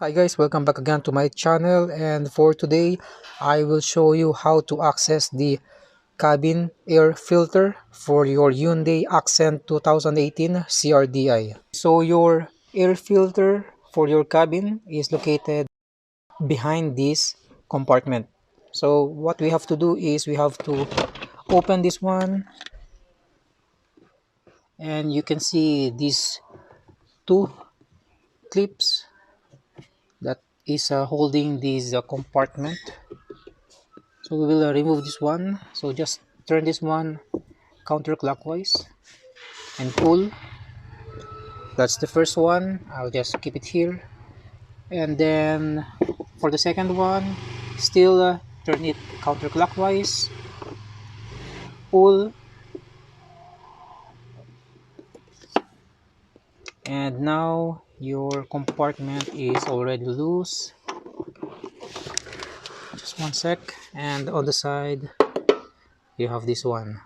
Hi guys, welcome back again to my channel, and for today I will show you how to access the cabin air filter for your Hyundai Accent 2018 CRDI. So your air filter for your cabin is located behind this compartment. So what we have to do is we have to open this one, and you can see these two clips that is holding this compartment. So we will remove this one. So just turn this one counterclockwise and pull. That's the first one. I'll just keep it here. And then for the second one, still turn it counterclockwise, pull, and now your compartment is already loose. Just one sec. And on the side, you have this one.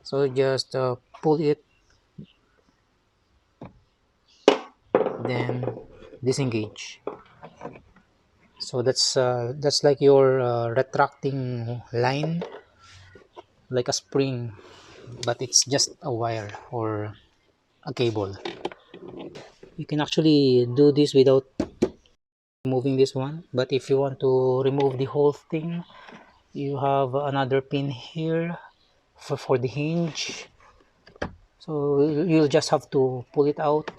So just pull it, then disengage. So that's like your retracting line, like a spring, but it's just a wire or a cable. You can actually do this without removing this one, but if you want to remove the whole thing, you have another pin here for the hinge. So you'll just have to pull it out,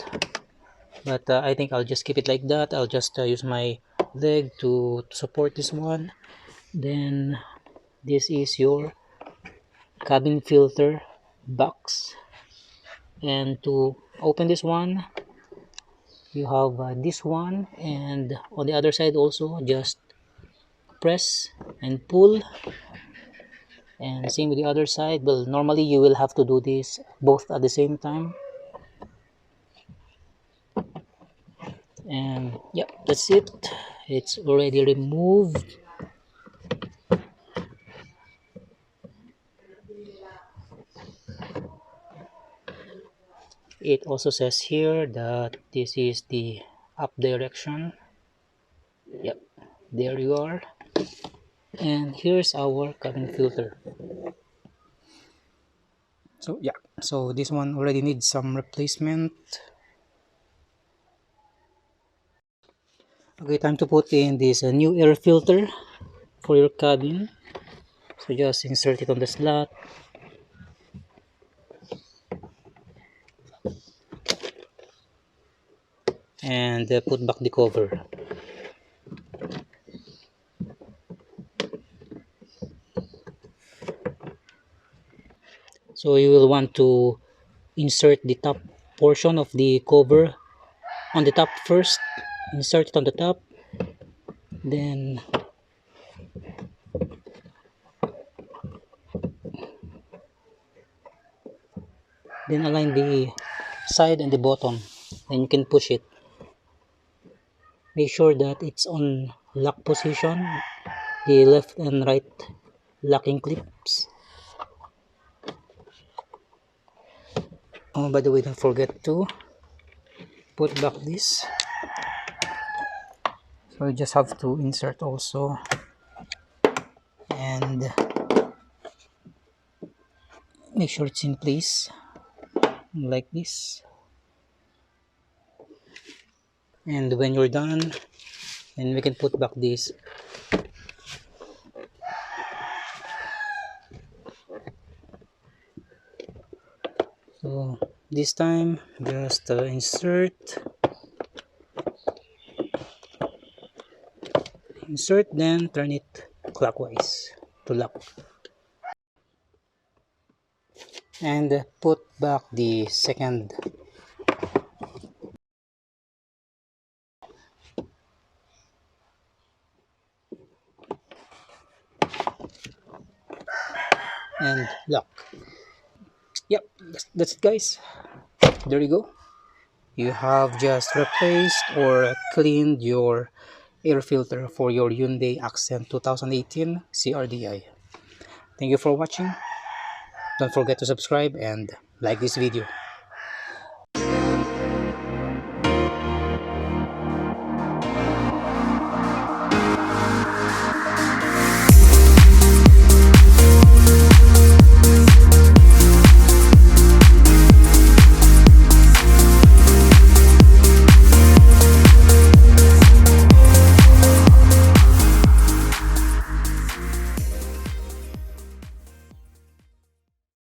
but I think I'll just keep it like that. I'll just use my leg to support this one. Then this is your cabin filter box, and to open this one you have this one, and on the other side also just press and pull, and same with the other side. Well, normally you will have to do this both at the same time, and yep, that's it. It's already removed. It also says here that this is the up direction. Yep, there you are. And here's our cabin filter. So yeah, so this one already needs some replacement. Okay, time to put in this new air filter for your cabin. So just insert it on the slot, and put back the cover. So you will want to insert the top portion of the cover on the top first. Insert it on the top, then align the side and the bottom. Then you can push it. Make sure that it's on lock position, the left and right locking clips. Oh, by the way, don't forget to put back this. So you just have to insert also, and make sure it's in place like this. And when you're done, then we can put back this. So this time just insert, then turn it clockwise to lock, and put back the second. And lock. Yep, that's it guys. There you go. You have just replaced or cleaned your air filter for your Hyundai Accent 2018 CRDI. Thank you for watching. Don't forget to subscribe and like this video.